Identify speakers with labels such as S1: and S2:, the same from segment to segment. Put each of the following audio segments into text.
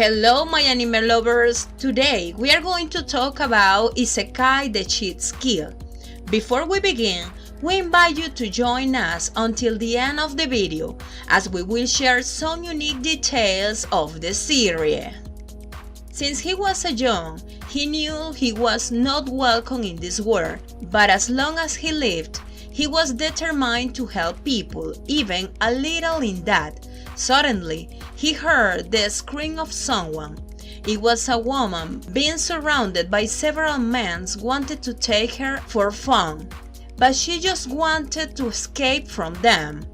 S1: Hello my anime lovers! Today we are going to talk about Isekai De Cheat Skill. Before we begin, we invite you to join us until the end of the video, as we will share some unique details of the series. Since he was a young, he knew he was not welcome in this world, but as long as he lived, he was determined to help people, even a little in that. Suddenly, he heard the scream of someone. It was a woman being surrounded by several men wanted to take her for fun, but she just wanted to escape from them.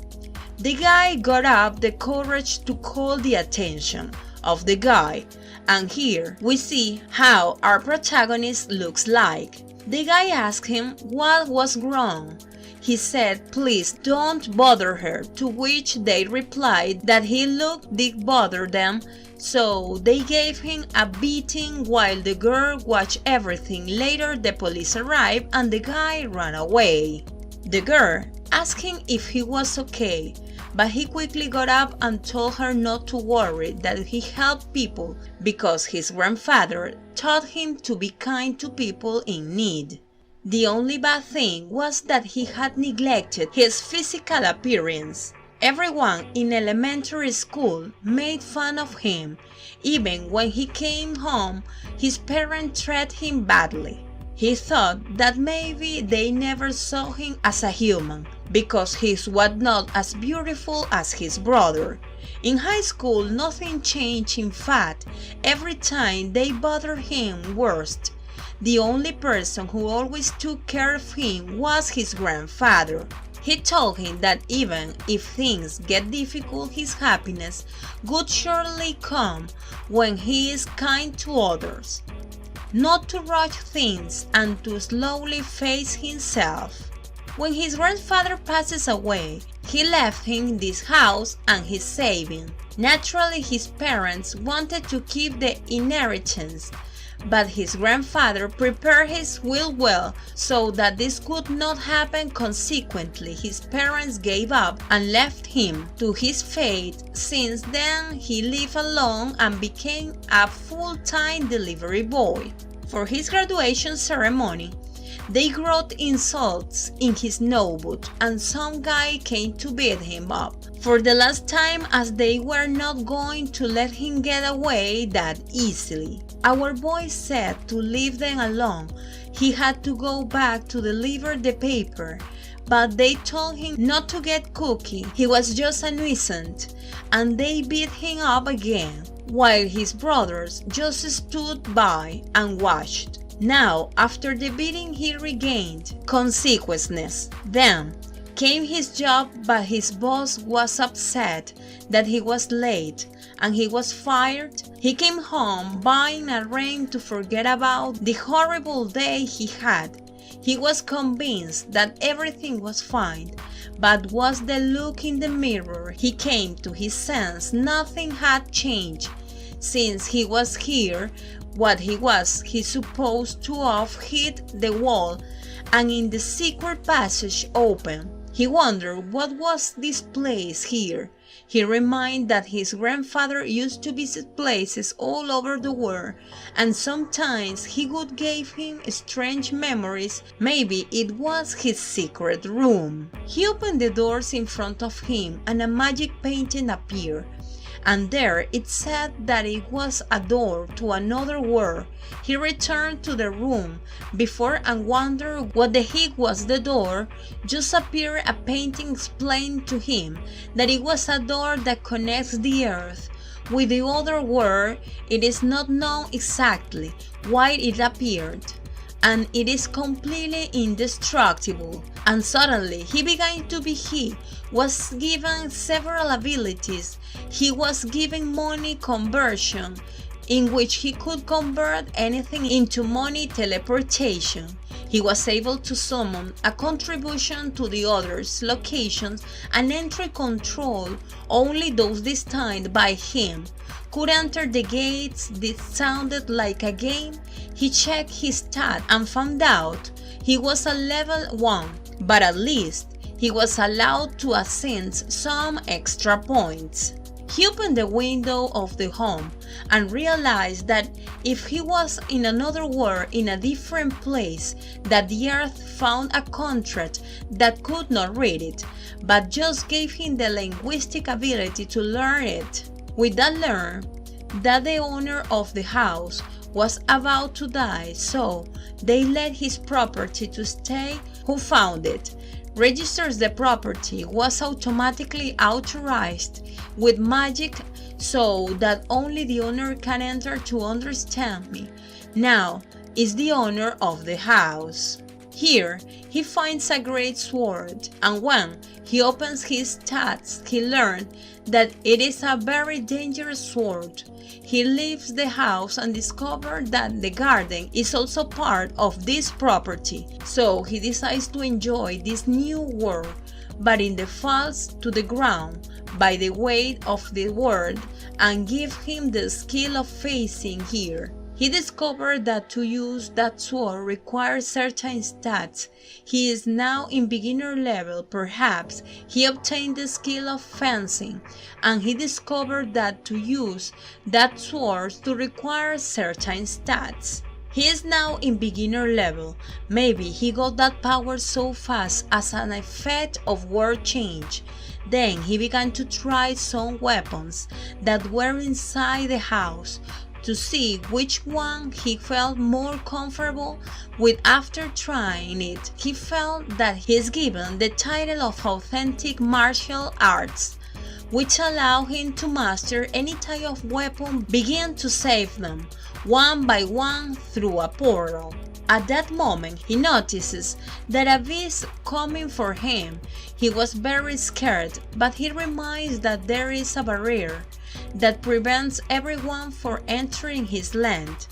S1: The guy got up the courage to call the attention of the guy, and here we see how our protagonist looks like. The guy asked him what was wrong. He said, "Please don't bother her," to which they replied that he looked did bother them, so they gave him a beating while the girl watched everything. Later the police arrived and the guy ran away. The girl asked him if he was okay, but he quickly got up and told her not to worry, that he helped people because his grandfather taught him to be kind to people in need. The only bad thing was that he had neglected his physical appearance. Everyone in elementary school made fun of him. Even when he came home, his parents treated him badly. He thought that maybe they never saw him as a human, because he was not as beautiful as his brother. In high school, nothing changed. In fact, every time they bothered him worse. The only person who always took care of him was his grandfather. He told him that even if things get difficult, his happiness would surely come when he is kind to others. Not to rush things and to slowly face himself. When his grandfather passes away, he left him this house and his savings. Naturally, his parents wanted to keep the inheritance, but his grandfather prepared his will well so that this could not happen. Consequently, his parents gave up and left him to his fate. Since then, he lived alone and became a full-time delivery boy. For his graduation ceremony, they wrote insults in his notebook, and some guy came to beat him up for the last time, as they were not going to let him get away that easily. Our boy said to leave them alone. He had to go back to deliver the paper, but they told him not to get cookie. He was just a nuisance, and they beat him up again, while his brothers just stood by and watched. Now, after the beating, he regained consciousness. Then came his job, but his boss was upset that he was late and he was fired. He came home buying a ring to forget about the horrible day he had. He was convinced that everything was fine, but was the look in the mirror. He came to his sense. Nothing had changed since he was here. What he was, he supposed to have hit the wall and in the secret passage open. He wondered what was this place here. He reminded that his grandfather used to visit places all over the world, and sometimes he would give him strange memories. Maybe it was his secret room. He opened the doors in front of him and a magic painting appeared, and there it said that it was a door to another world. He returned to the room before and wondered what the heck was the door. Just appeared a painting explained to him that it was a door that connects the earth with the other world. It is not known exactly why it appeared, and it is completely indestructible. And suddenly he began to be. He was given several abilities. He was given money conversion, in which he could convert anything into money. Teleportation. He was able to summon a contribution to the others' locations, and entry control. Only those destined by him could enter the gates. This sounded like a game. He checked his stat and found out he was a level 1, but at least he was allowed to ascend some extra points. He opened the window of the home and realized that if he was in another world, in a different place, that the earth found a contract that could not read it, but just gave him the linguistic ability to learn it. With that learn that the owner of the house was about to die, so they let his property to stay who found it, registers the property, was automatically authorized with magic so that only the owner can enter to understand me. Now is the owner of the house. Here he finds a great sword, and when he opens his stats, he learns that it is a very dangerous sword. He leaves the house and discovers that the garden is also part of this property. So he decides to enjoy this new world, but it falls to the ground by the weight of the world and give him the skill of facing here. He discovered that to use that sword requires certain stats. He is now in beginner level. Perhaps he obtained the skill of fencing, and he discovered that to use that sword to require certain stats. He is now in beginner level. Maybe he got that power so fast as an effect of world change. Then he began to try some weapons that were inside the house, to see which one he felt more comfortable with. After trying it, he felt that he is given the title of authentic martial arts, which allow him to master any type of weapon, begin to save them one by one through a portal. At that moment, he notices that a beast coming for him. He was very scared, but he reminds that there is a barrier that prevents everyone from entering his land.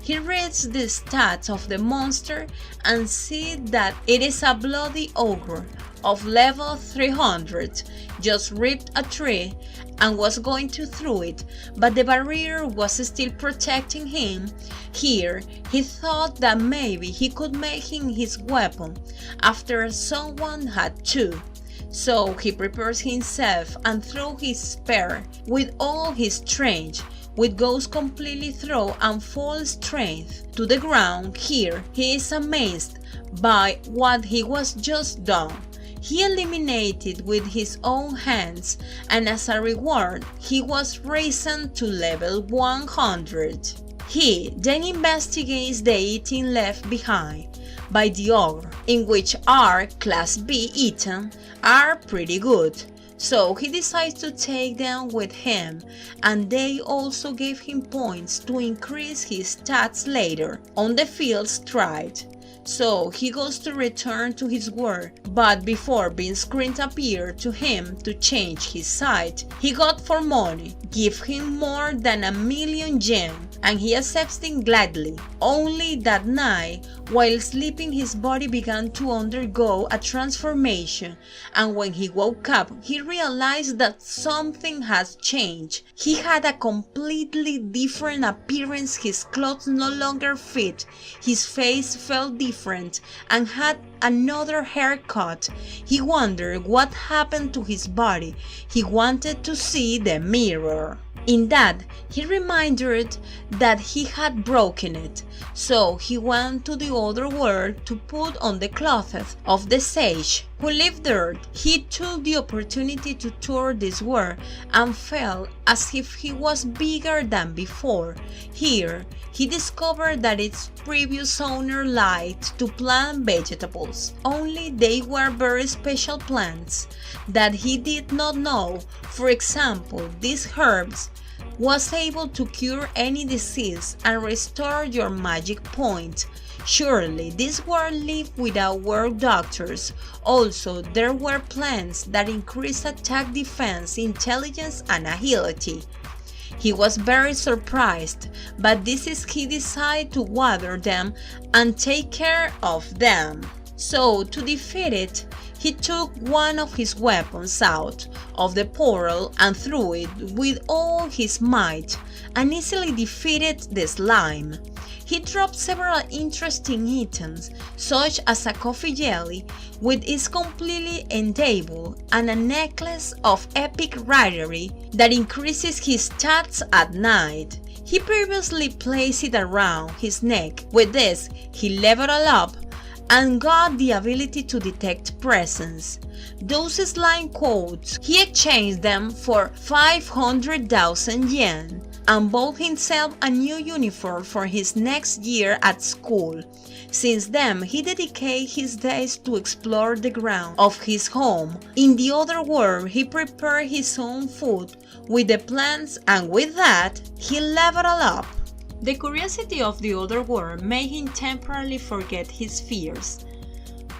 S1: He reads the stats of the monster and sees that it is a bloody ogre of level 300, just ripped a tree and was going to throw it, but the barrier was still protecting him. Here, he thought that maybe he could make him his weapon after someone had to. So he prepares himself and throws his spear with all his strength, which goes completely through and full strength to the ground. Here he is amazed by what he was just done. He eliminated with his own hands, and as a reward he was raised to level 100. He then investigates the eating left behind by the ogre, in which are class B eaten are pretty good. So he decides to take them with him, and they also gave him points to increase his stats later on the field stride. So he goes to return to his world, but before being screen appeared to him to change his side, he got for money, give him more than 1,000,000 gems, and he accepts them gladly. Only that night, while sleeping, his body began to undergo a transformation, and when he woke up, he realized that something has changed. He had a completely different appearance. His clothes no longer fit, his face felt different, and had another haircut. He wondered what happened to his body. He wanted to see the mirror. In that, he remembered that he had broken it, so he went to the other world to put on the clothes of the sage who lived there. He took the opportunity to tour this world and felt as if he was bigger than before. Here, he discovered that its previous owner liked to plant vegetables, only they were very special plants that he did not know. For example, these herbs was able to cure any disease and restore your magic point. Surely this world lived without world doctors. Also, there were plants that increased attack, defense, intelligence, and agility. He was very surprised, but this is he decided to water them and take care of them. So to defeat it, He took one of his weapons out of the portal and threw it with all his might and easily defeated the slime. He dropped several interesting items, such as a coffee jelly with its completely endable and a necklace of epic rarity that increases his stats at night. He previously placed it around his neck. With this, he leveled up and got the ability to detect presence. Those slime coats, he exchanged them for 500,000 yen and bought himself a new uniform for his next year at school. Since then, he dedicated his days to explore the ground of his home. In the other world, he prepared his own food with the plants, and with that, he leveled up. The curiosity of the other world made him temporarily forget his fears.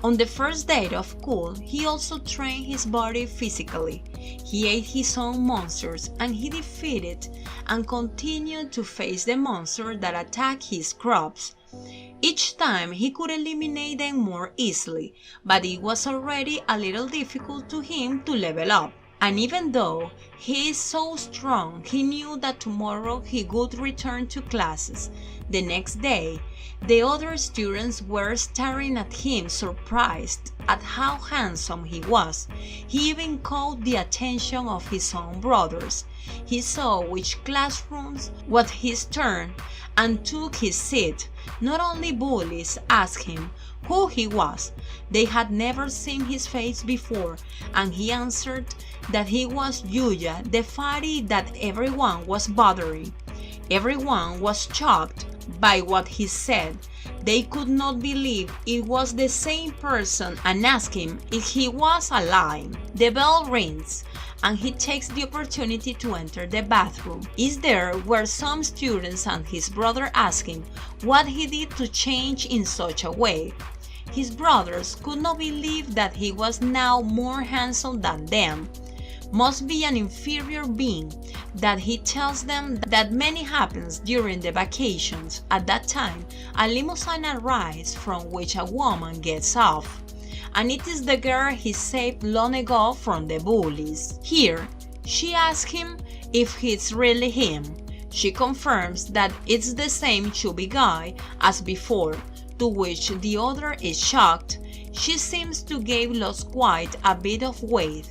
S1: On the first day of school, he also trained his body physically. He ate his own monsters and he defeated and continued to face the monsters that attacked his crops. Each time he could eliminate them more easily, but it was already a little difficult to him to level up. And even though he is so strong, he knew that tomorrow he would return to classes. The next day, the other students were staring at him, surprised at how handsome he was. He even caught the attention of his own brothers. He saw which classrooms was his turn and took his seat. Not only bullies asked him who he was, they had never seen his face before, and he answered that he was Yuya, the fatty that everyone was bothering. Everyone was shocked by what he said. They could not believe it was the same person and asked him if he was alive. The bell rings and he takes the opportunity to enter the bathroom. Is there where some students and his brother ask him what he did to change in such a way. His brothers could not believe that he was now more handsome than them. Must be an inferior being, that he tells them that many happens during the vacations. At that time, a limousine arrives from which a woman gets off, and it is the girl he saved long ago from the bullies. Here, she asks him if it's really him. She confirms that it's the same chubby guy as before, to which the other is shocked. She seems to have lost quite a bit of weight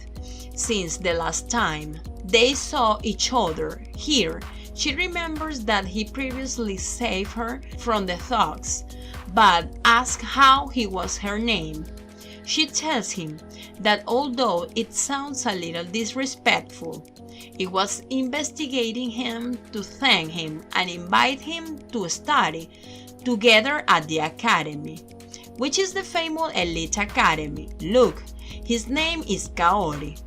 S1: since the last time they saw each other. Here, she remembers that he previously saved her from the thugs, but asks how he was her name. She tells him that although it sounds a little disrespectful, it was investigating him to thank him and invite him to study together at the academy, which is the famous elite academy. Look, his name is Kaori.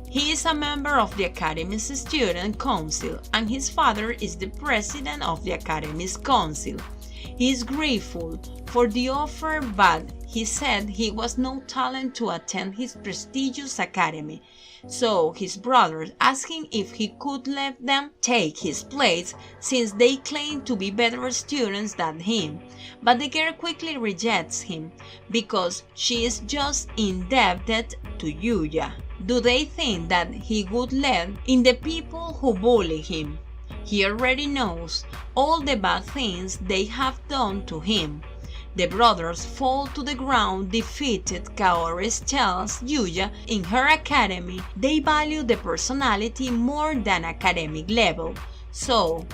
S1: He is a member of the Academy's Student Council, and his father is the president of the Academy's Council. He is grateful for the offer, but he said he was no talent to attend his prestigious academy, so his brothers asked him if he could let them take his place since they claim to be better students than him. But the girl quickly rejects him because she is just indebted to Yuya. Do they think that he would let in the people who bully him? He already knows all the bad things they have done to him. The brothers fall to the ground defeated. Kaori tells Yuya in her academy they value the personality more than academic level, so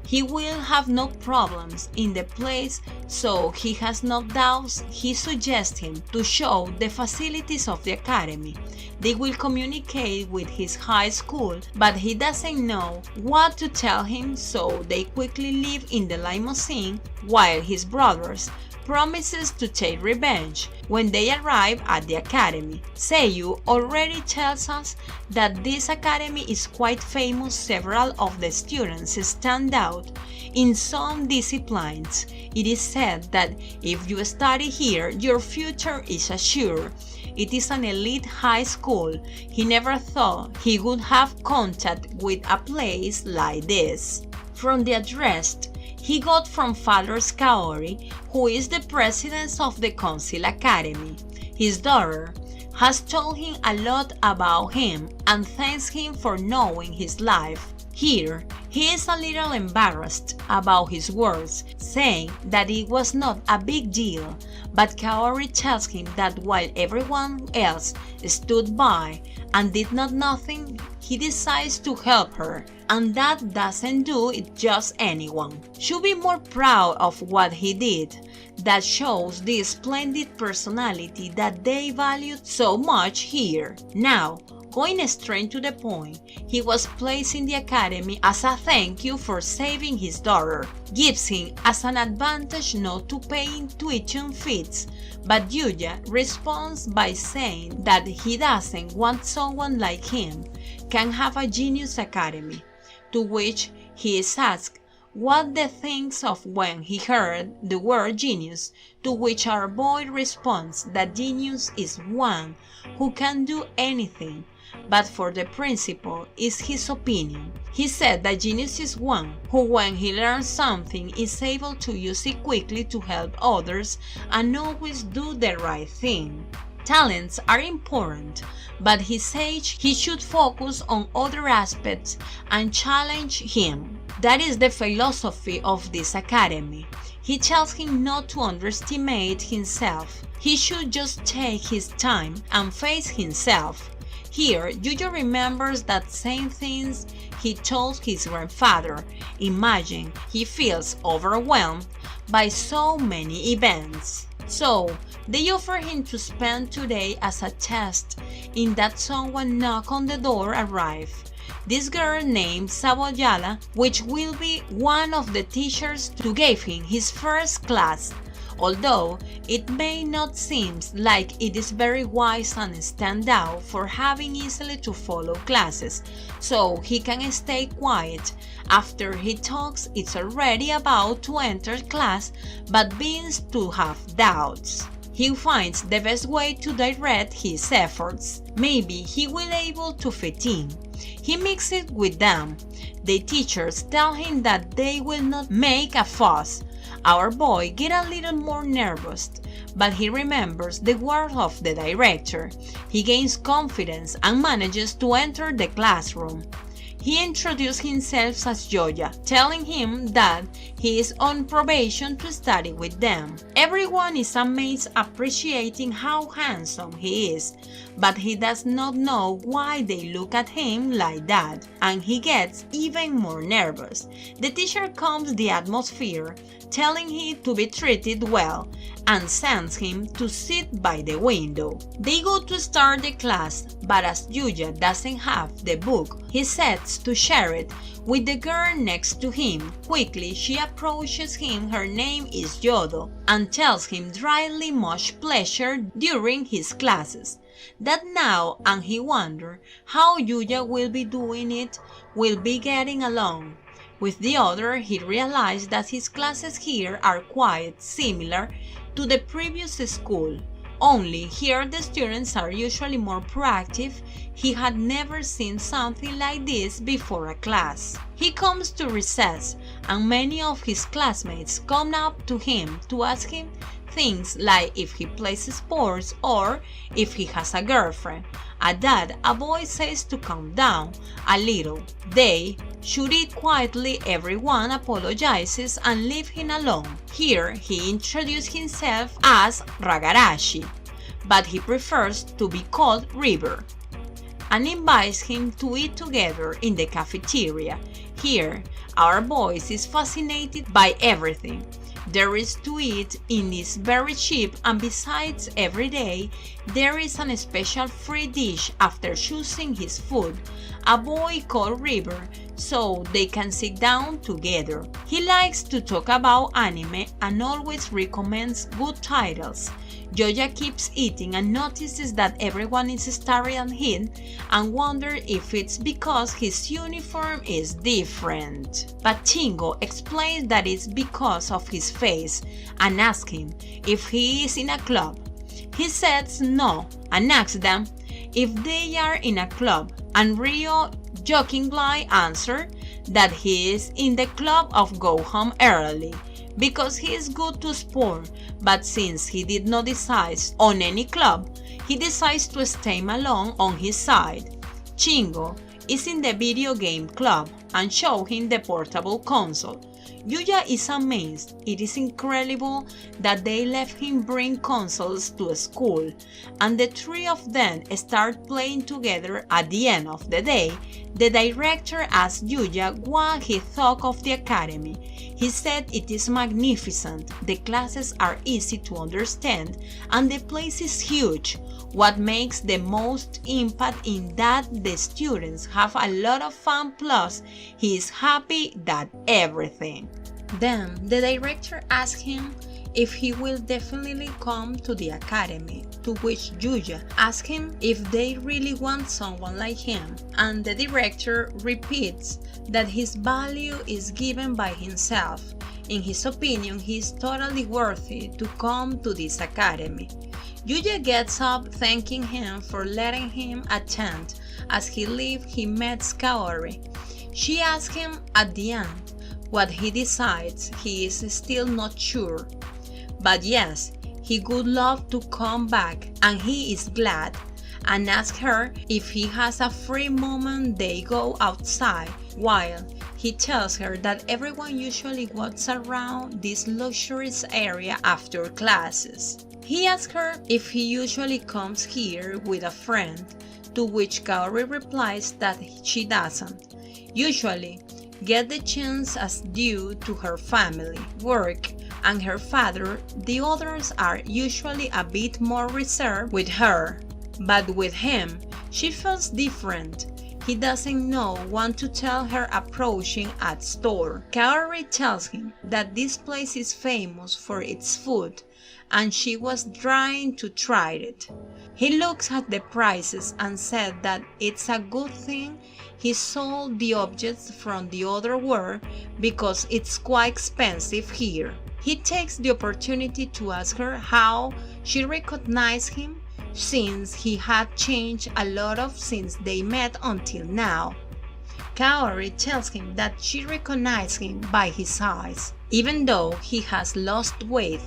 S1: he will have no problems in the place, so he has no doubts. He suggests him to show the facilities of the academy. They will communicate with his high school, but he doesn't know what to tell him, so they quickly leave in the limousine while his brothers promises to take revenge when they arrive at the academy. Seiyu already tells us that this academy is quite famous. Several of the students stand out in some disciplines. It is said that if you study here, your future is assured. It is an elite high school. He never thought he would have contact with a place like this. From the address he got from Father Kaori, who is the president of the Council Academy. His daughter has told him a lot about him and thanks him for knowing his life. Here, he is a little embarrassed about his words, saying that it was not a big deal, but Kaori tells him that while everyone else stood by and did not nothing, he decides to help her, and that doesn't do it just anyone. Should be more proud of what he did. That shows the splendid personality that they valued so much here. Now, going straight to the point, he was placed in the academy as a thank you for saving his daughter. Gives him as an advantage not to pay tuition fees, but Yuya responds by saying that he doesn't want someone like him can have a genius academy, to which he is asked what the thinks of when he heard the word genius, to which our boy responds that genius is one who can do anything, but for the principal is his opinion. He said that genius is one who when he learns something is able to use it quickly to help others and always do the right thing. Talents are important, but he says he should focus on other aspects and challenge him. That is the philosophy of this academy. He tells him not to underestimate himself. He should just take his time and face himself. Here, Yuya remembers that same things he told his grandfather. Imagine he feels overwhelmed by so many events. So, they offer him to spend today as a test in that someone knock on the door arrive. This girl named Saboyala, which will be one of the teachers to give him his first class, although it may not seem like it is very wise and stand out for having easily to follow classes, so he can stay quiet. After he talks, it's already about to enter class, but begins to have doubts. He finds the best way to direct his efforts. Maybe he will able to fit in. He mixes it with them. The teachers tell him that they will not make a fuss. Our boy gets a little more nervous, but he remembers the word of the director. He gains confidence and manages to enter the classroom. He introduced himself as Yoya, telling him that he is on probation to study with them. Everyone is amazed, appreciating how handsome he is, but he does not know why they look at him like that, and he gets even more nervous. The teacher calms the atmosphere, telling him to be treated well, and sends him to sit by the window. They go to start the class, but as Yuya doesn't have the book, he sets to share it with the girl next to him. Quickly, she approaches him, her name is Yodo, and tells him dryly much pleasure during his classes. That now, and he wonders how Yuya will be doing it, will be getting along. With the other, he realized that his classes here are quite similar to the previous school, only here the students are usually more proactive. He had never seen something like this before a class. He comes to recess, and many of his classmates come up to him to ask him things like if he plays sports or if he has a girlfriend. At that, a boy says to calm down a little. They should eat quietly. Everyone apologizes and leave him alone. Here, he introduced himself as Ragarashi, but he prefers to be called River, and invites him to eat together in the cafeteria. Here, our boy is fascinated by everything there is to eat in is very cheap, and besides every day there is a special free dish after choosing his food, a boy called River, so they can sit down together. He likes to talk about anime and always recommends good titles. Yoya keeps eating and notices that everyone is staring at him and wonders if it's because his uniform is different. But Chingo explains that it's because of his face and asks him if he is in a club. He says no and asks them if they are in a club, and Rio jokingly answers that he is in the club of Go Home Early, because he is good to sport, but since he did not decide on any club, he decides to stay alone on his side. Chingo is in the video game club and show him the portable console. Yuya is amazed. It is incredible that they let him bring consoles to school, and the three of them start playing together. At the end of the day, the director asked Yuya what he thought of the academy. He said it is magnificent, the classes are easy to understand, and the place is huge. What makes the most impact in that the students have a lot of fun, plus he is happy that everything. Then the director asked him if he will definitely come to the academy, to which Yuya asked him if they really want someone like him, and the director repeats that his value is given by himself. In his opinion, he is totally worthy to come to this academy. Yuya gets up thanking him for letting him attend. As he leaves, he meets Kaori. She asks him at the end what he decides. He is still not sure. But yes, he would love to come back, and he is glad, and asks her if he has a free moment they go outside, while he tells her that everyone usually walks around this luxurious area after classes. He asks her if he usually comes here with a friend, to which Kaori replies that she doesn't. Usually get the chance as due to her family, work, and her father. The others are usually a bit more reserved with her, but with him, she feels different. He doesn't know what to tell her approaching at store. Kaori tells him that this place is famous for its food, and she was trying to try it. He looks at the prices and said that it's a good thing he sold the objects from the other world because it's quite expensive here. He takes the opportunity to ask her how she recognized him, since he had changed a lot since they met until now. Kaori tells him that she recognized him by his eyes. Even though he has lost weight,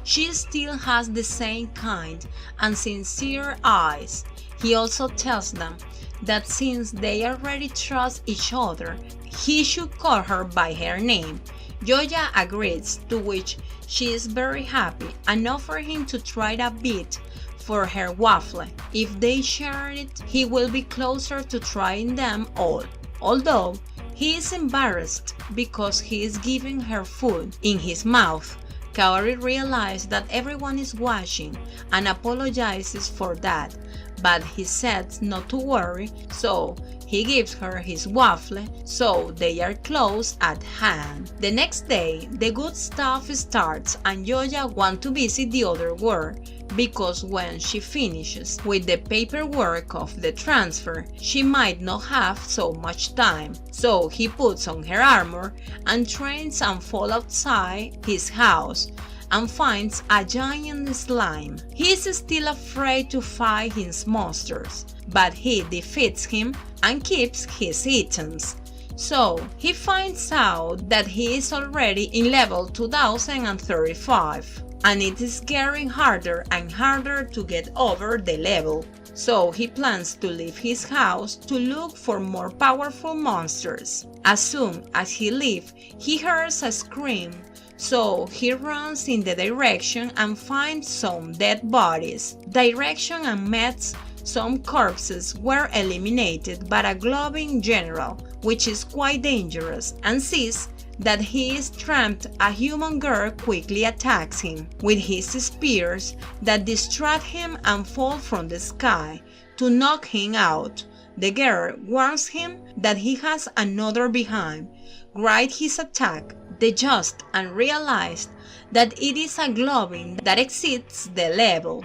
S1: she still has the same kind and sincere eyes. He also tells them that since they already trust each other, he should call her by her name. Yuya agrees, to which she is very happy and offers him to try a bit for her waffle. If they share it, he will be closer to trying them all. Although he is embarrassed because he is giving her food in his mouth, Kaori realizes that everyone is watching and apologizes for that, but he says not to worry, so he gives her his waffle, so they are close at hand. The next day, the good stuff starts and Yuya wants to visit the other world, because when she finishes with the paperwork of the transfer, she might not have so much time. So he puts on her armor and trains and falls outside his house and finds a giant slime. He is still afraid to fight his monsters, but he defeats him and keeps his items. So he finds out that he is already in level 2035, and it is getting harder and harder to get over the level. So he plans to leave his house to look for more powerful monsters. As soon as he leaves, he hears a scream, so he runs in the direction and finds some dead bodies. Direction and meets some corpses were eliminated by a glowing general, which is quite dangerous, and sees that he is trapped. A human girl quickly attacks him with his spears that distract him and fall from the sky to knock him out. The girl warns him that he has another behind, guide his attack, the just, and realized that it is a glowing that exceeds the level.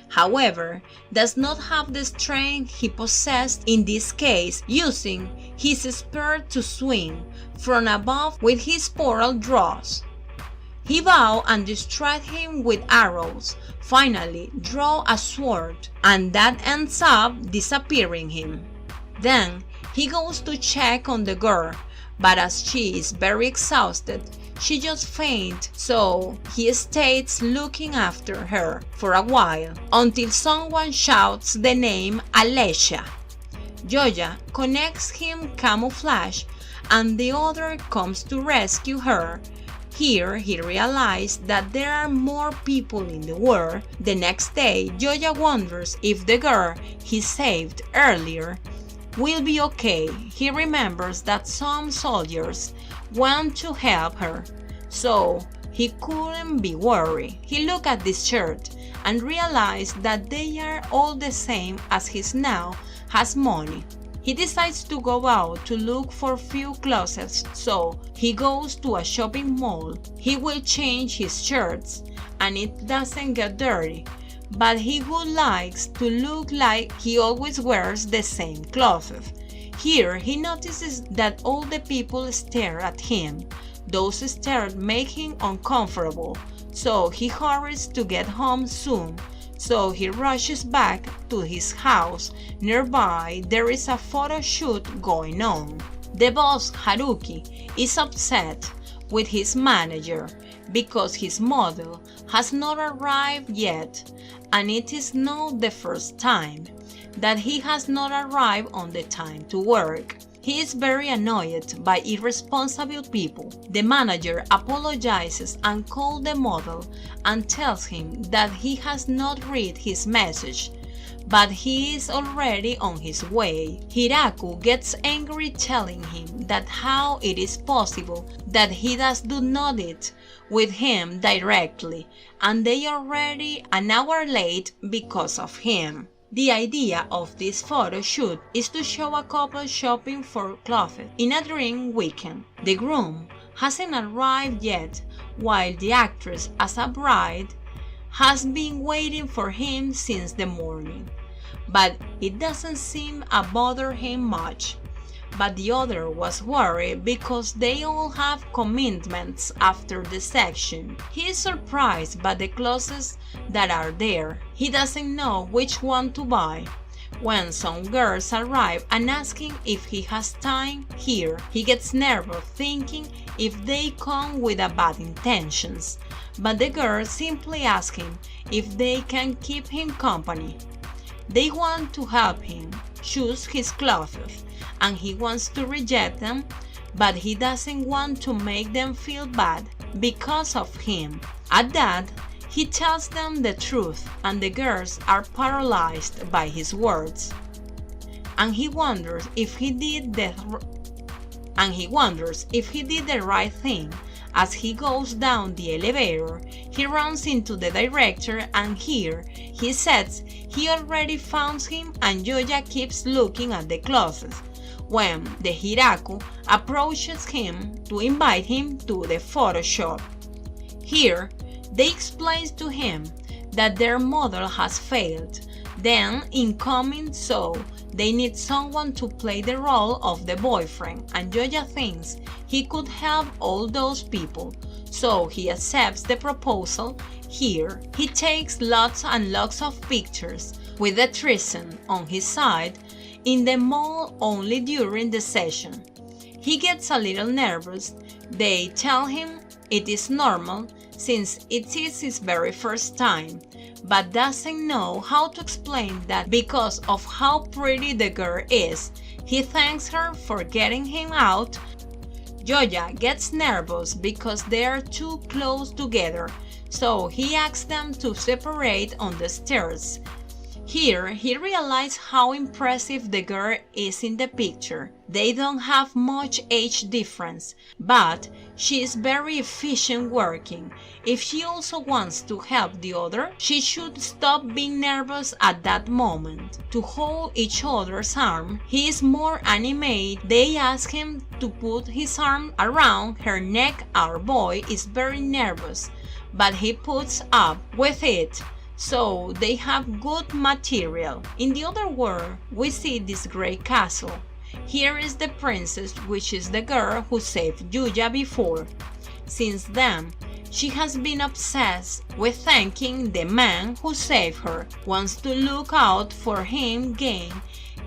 S1: However, does not have the strength he possessed in this case, using his spear to swing from above with his portal draws. He vows and distract him with arrows, finally draw a sword, and that ends up disappearing him. Then he goes to check on the girl, but as she is very exhausted, she just fainted, so he stays looking after her for a while until someone shouts the name Alessia. Joja connects him camouflage and the other comes to rescue her. Here he realized that there are more people in the world. The next day, Joja wonders if the girl he saved earlier will be okay. He remembers that some soldiers want to help her, so he couldn't be worried. He looked at this shirt and realized that they are all the same as he now has money. He decides to go out to look for few clothes, so he goes to a shopping mall. He will change his shirts and it doesn't get dirty, but he would like to look like he always wears the same clothes. Here he notices that all the people stare at him. Those stares make him uncomfortable, so he hurries to get home soon. So he rushes back to his house. Nearby, there is a photo shoot going on. The boss, Haruki, is upset with his manager because his model has not arrived yet, and it is not the first time that he has not arrived on the time to work. He is very annoyed by irresponsible people. The manager apologizes and calls the model and tells him that he has not read his message, but he is already on his way. Hiraku gets angry, telling him that how it is possible that he does not it with him directly, and they are already an hour late because of him. The idea of this photo shoot is to show a couple shopping for clothes in a dream weekend. The groom hasn't arrived yet, while the actress as a bride has been waiting for him since the morning. But it doesn't seem to bother him much. But the other was worried because they all have commitments after the section. He is surprised by the clothes that are there. He doesn't know which one to buy. When some girls arrive and ask him if he has time here, he gets nervous thinking if they come with bad intentions. But the girls simply ask him if they can keep him company. They want to help him choose his clothes, and he wants to reject them, but he doesn't want to make them feel bad because of him. At that, he tells them the truth, and the girls are paralyzed by his words. And he wonders if he did the right thing. As he goes down the elevator, he runs into the director, and here he says he already found him, and Joja keeps looking at the clothes. When the Hiraku approaches him to invite him to the photo shop. Here, they explain to him that their model has failed, then incoming, so they need someone to play the role of the boyfriend, and Joja thinks he could help all those people, so he accepts the proposal. Here, he takes lots and lots of pictures with the threesome on his side in the mall only during the session. He gets a little nervous. They tell him it is normal since it is his very first time, but doesn't know how to explain that because of how pretty the girl is. He thanks her for getting him out. Joja gets nervous because they are too close together, so he asks them to separate on the stairs. Here, he realizes how impressive the girl is in the picture. They don't have much age difference, but she is very efficient working. If she also wants to help the other, she should stop being nervous at that moment. To hold each other's arm, he is more animated. They ask him to put his arm around her neck. Our boy is very nervous, but he puts up with it. So they have good material. In the other world, we see this great castle. Here is the princess, which is the girl who saved Joja before. Since then, she has been obsessed with thanking the man who saved her, wants to look out for him again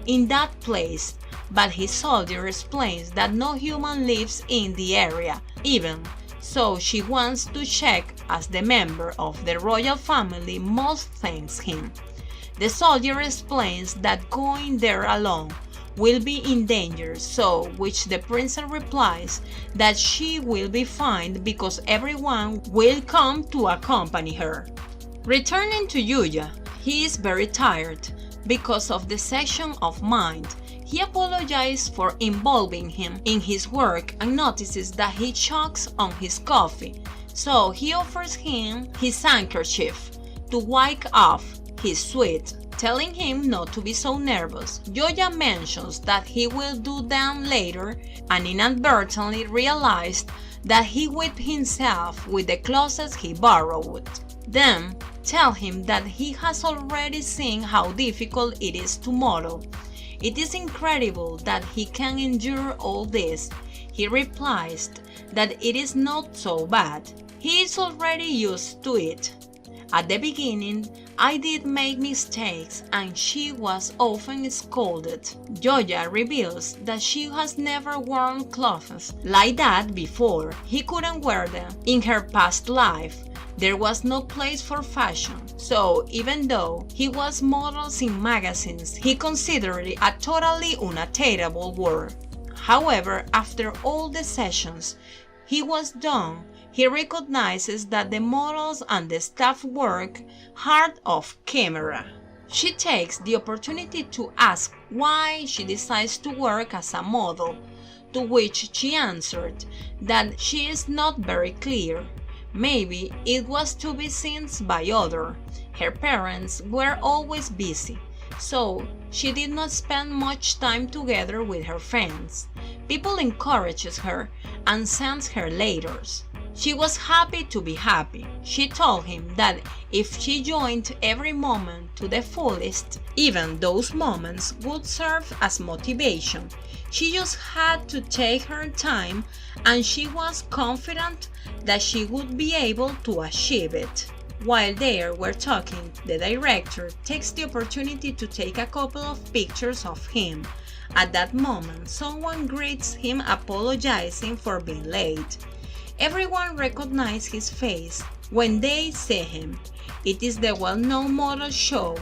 S1: in that place, but his soldier explains that no human lives in the area, even so she wants to check as the member of the royal family most thanks him. The soldier explains that going there alone will be in danger, so which the princess replies that she will be fine because everyone will come to accompany her. Returning to Yuya, he is very tired because of the session of mind. He apologizes for involving him in his work and notices that he chokes on his coffee, so he offers him his handkerchief to wipe off his sweat, telling him not to be so nervous. Yuya mentions that he will do them later and inadvertently realized that he whipped himself with the clothes he borrowed. Then tell him that he has already seen how difficult it is to model. It is incredible that he can endure all this. He replies that it is not so bad. He is already used to it. At the beginning, I did make mistakes and she was often scolded. Yuya reveals that she has never worn clothes like that before. He couldn't wear them. In her past life, there was no place for fashion, so even though he was models in magazines, he considered it a totally unattainable world. However, after all the sessions he was done, he recognizes that the models and the staff work hard off camera. She takes the opportunity to ask why she decides to work as a model, to which she answered that she is not very clear. Maybe it was to be seen by others. Her parents were always busy, so she did not spend much time together with her friends. People encouraged her and sent her letters. She was happy to be happy. She told him that if she joined every moment to the fullest, even those moments would serve as motivation. She just had to take her time, and she was confident that she would be able to achieve it. While they were talking, the director takes the opportunity to take a couple of pictures of him. At that moment, someone greets him apologizing for being late. Everyone recognizes his face when they see him. It is the well-known model show.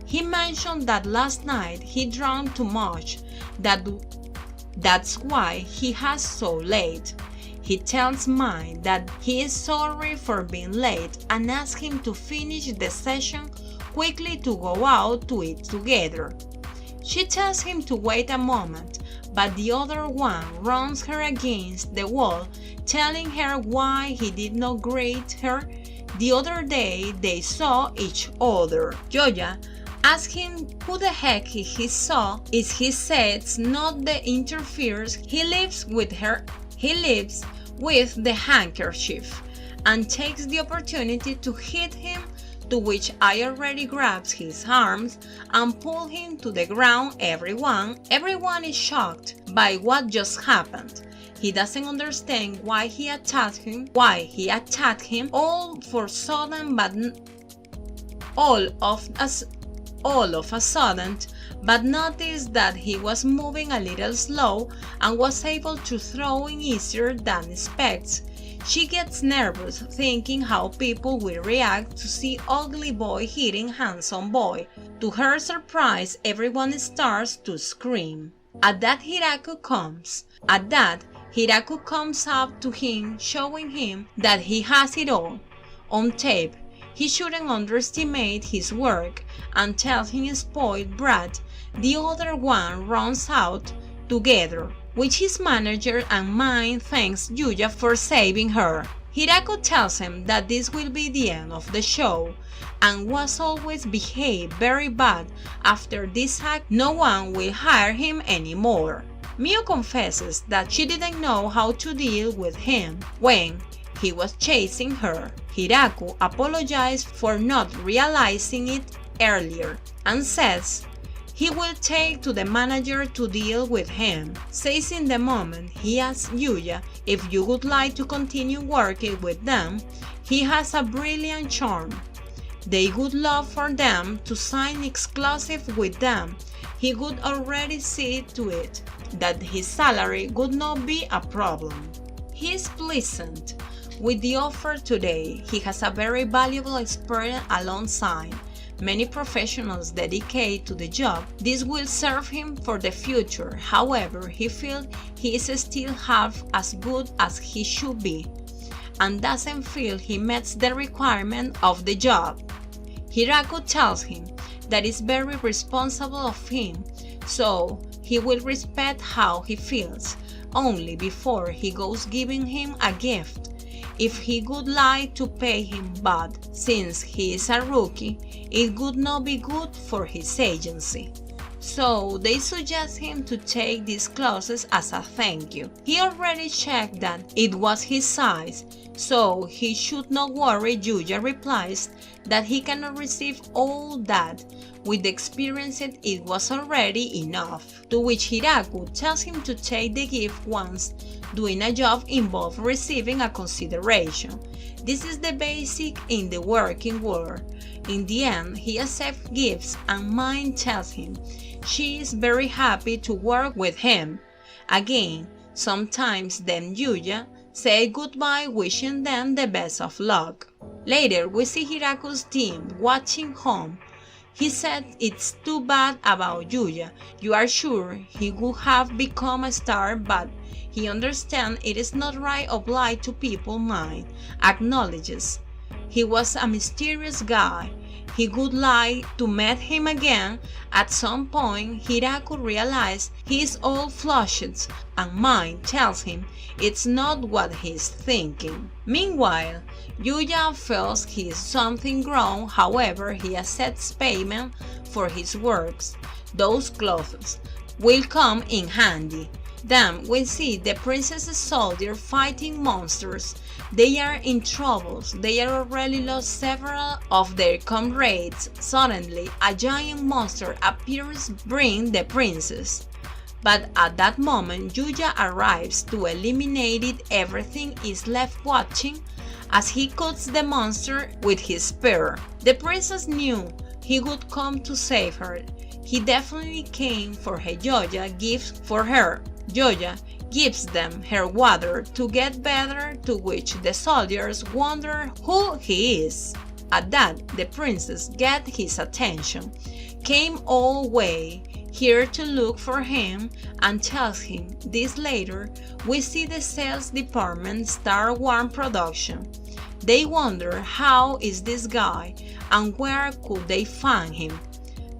S1: He mentioned that last night he drank too much. That's why he has so late. He tells Mai that he is sorry for being late and asks him to finish the session quickly to go out to eat together. She tells him to wait a moment, but the other one runs her against the wall, telling her why he did not greet her the other day they saw each other. Yuya asks him who the heck he saw. He says not the interferes. He lives with the handkerchief and takes the opportunity to hit him, to which I already grabs his arms and pull him to the ground. Everyone is shocked by what just happened. He doesn't understand why he attacked him, all of a sudden, but noticed that he was moving a little slow and was able to throw in easier than expected. She gets nervous, thinking how people will react to see ugly boy hitting handsome boy. To her surprise, everyone starts to scream. At that, Hiraku comes up to him, showing him that he has it all on tape. He shouldn't underestimate his work and tells him spoiled brat. The other one runs out together, which his manager and Mai thanks Yuya for saving her. Hiraku tells him that this will be the end of the show and was always behaved very bad. After this act, no one will hire him anymore. Miu confesses that she didn't know how to deal with him when he was chasing her. Hiraku apologized for not realizing it earlier and says he will take to the manager to deal with him. Says in the moment he asks Yuya if you would like to continue working with them. He has a brilliant charm. They would love for them to sign exclusive with them. He would already see to it that his salary would not be a problem. He is pleasant with the offer today. He has a very valuable experience alongside many professionals dedicated to the job. This will serve him for the future. However, he feels he is still half as good as he should be and doesn't feel he meets the requirement of the job. Hiraku tells him that it's very responsible of him, so he will respect how he feels only before he goes giving him a gift. If he would like to pay him, but since he is a rookie, it would not be good for his agency. So they suggest him to take these clothes as a thank you. He already checked that it was his size, so he should not worry. Yuya replies that he cannot receive all that. With the experience it was already enough. To which Hiraku tells him to take the gift once doing a job involves receiving a consideration. This is the basic in the working world. In the end, he accepts gifts and Mine tells him she is very happy to work with him. Again, sometimes then Yuya say goodbye, wishing them the best of luck. Later, we see Hiraku's team watching home. He said it's too bad about Yuya. You are sure he would have become a star, but he understands it is not right of lie to people. Mine acknowledges he was a mysterious guy. He would like to meet him again. At some point, Hiraku realizes he is all flushed, and Mine tells him it's not what he's thinking. Meanwhile, Yuya feels he is something wrong. However, he accepts payment for his works. Those clothes will come in handy. Then we see the princess soldier fighting monsters. They are in troubles. They are already lost several of their comrades. Suddenly, a giant monster appears, bringing the princess. But at that moment, Yuya arrives to eliminate it. Everything is left watching as he cuts the monster with his spear. The princess knew he would come to save her. He definitely came for her. Yuya gives for her. Yuya gives them her water to get better, to which the soldiers wonder who he is. At that, the princess gets his attention, came all the way here to look for him, and tells him this. Later, we see the sales department start one production. They wonder how is this guy and where could they find him.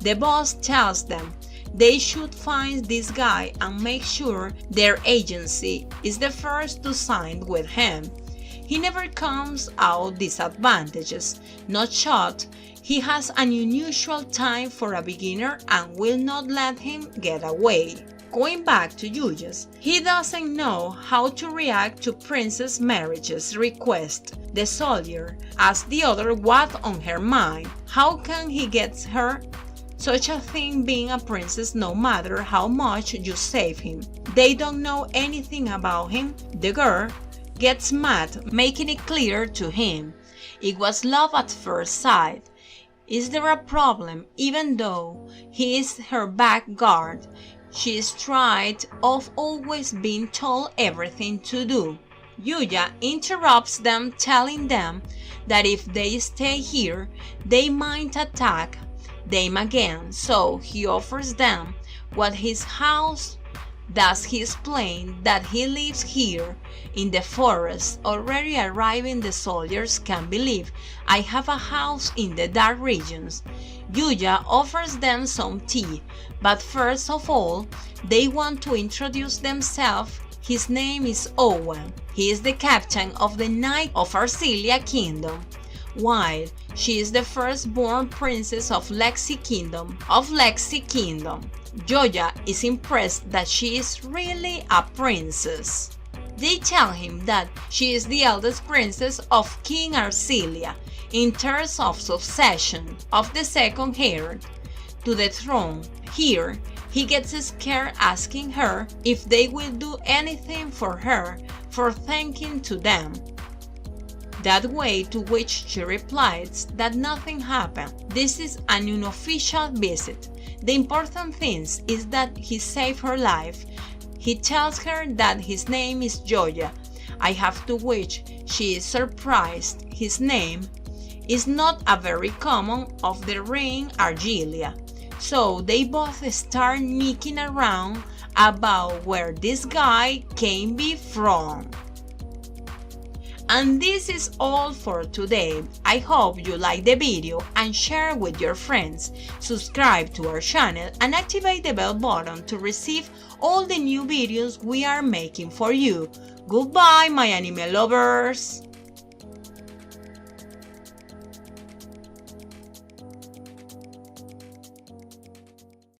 S1: The boss tells them they should find this guy and make sure their agency is the first to sign with him. He never comes out disadvantages. Not shot, he has an unusual time for a beginner and will not let him get away. Going back to Yuya's, he doesn't know how to react to Princess Marriage's request. The soldier asks the other what on her mind. How can he get her? Such a thing being a princess, no matter how much you save him. They don't know anything about him. The girl gets mad, making it clear to him it was love at first sight. Is there a problem? Even though he is her back guard, she is tired of always being told everything to do. Yuya interrupts them, telling them that if they stay here, they might attack them again, so he offers them what his house. Thus he explains that he lives here in the forest. Already arriving, the soldiers can't believe I have a house in the dark regions. Yuya offers them some tea, but first of all, they want to introduce themselves. His name is Owen. He is the captain of the Knight of Arcelia Kingdom, while she is the firstborn princess of Lexi Kingdom. Yuya is impressed that she is really a princess. They tell him that she is the eldest princess of King Arcelia, in terms of succession of the second heir to the throne. Here, he gets scared, asking her if they will do anything for her for thanking to them. That way, to which she replies that nothing happened. This is an unofficial visit. The important thing is that he saved her life. He tells her that his name is Yuya I have to wish she is surprised. His name is not a very common of the ring Argelia. So they both start nicking around about where this guy can be from. And this is all for today. I hope you like the video and share with your friends. Subscribe to our channel and activate the bell button to receive all the new videos we are making for you. Goodbye, my anime lovers!